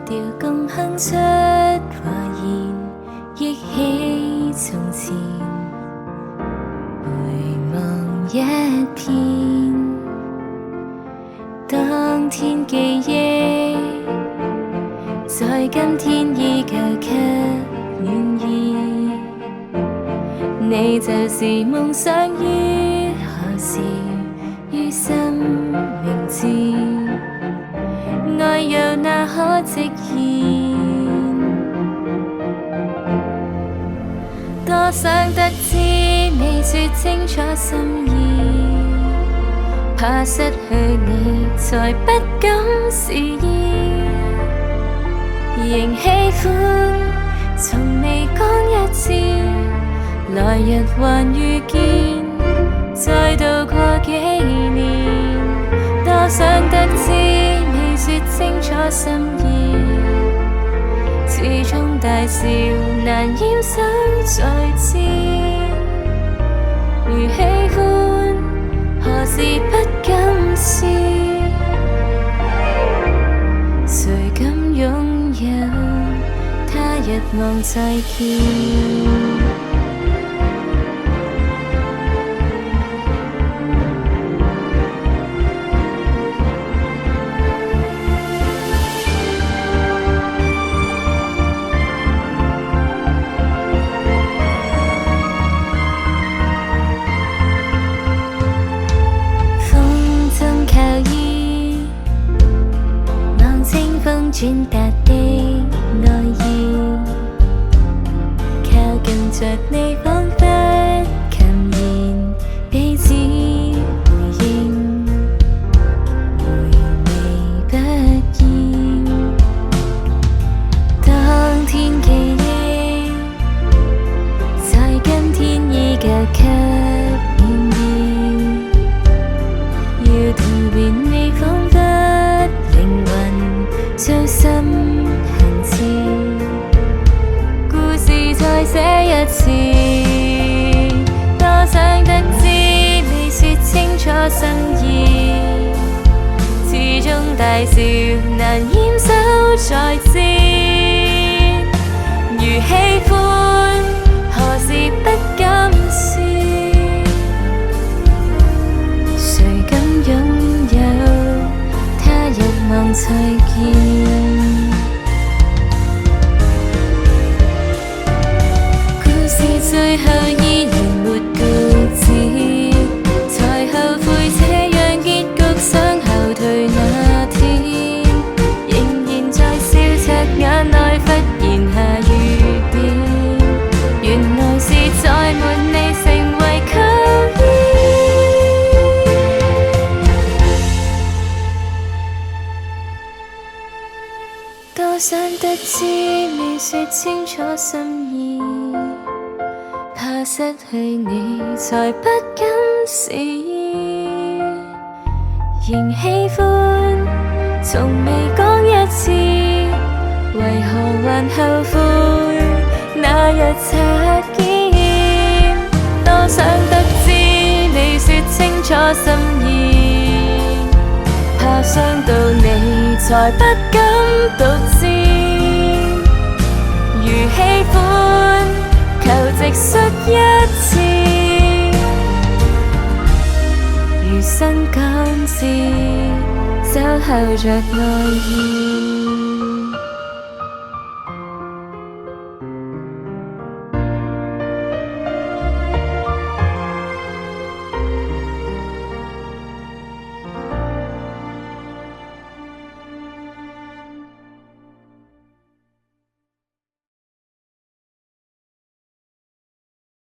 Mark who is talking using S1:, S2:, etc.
S1: 調共哼出話言，憶起從前，回望一遍，當天記憶，在今天依舊給暖意。你就是夢想於何時，於心明知，愛又哪可直言？多想得知你說清楚心意，怕失去你才不敢示意。仍喜歡，從未講一次，來日還遇見，再度過幾年。多想得知你說清楚心意，始終大笑難掩手再戰。如喜歡，何時不敢試？誰敢擁有他日望再見？轉達的愛意，靠近着你，彷彿琴弦，彼此回應，回味不厭。當天記憶，在今天依舊給暖意，要逃避你，彷彿靈魂操心行刺，故事再寫一次。多想得知你說清楚心意，始終大笑難掩手再戰。如喜歡，何時不敢試？誰敢擁有他日望再見？故事最後依然沒告知，才後悔這樣結局，想後退那天，仍然在笑着眼內忽然下雨點，原來是在瞞你成為扣衣。多想得知你說清楚心意，怕失去你才不敢示意。仍喜歡，從未講一次，為何還後悔那日擦肩？多想得知你說清楚心意，怕傷到你才不敢獨佔。如喜歡，求直率一次，餘生感知，守候着愛意。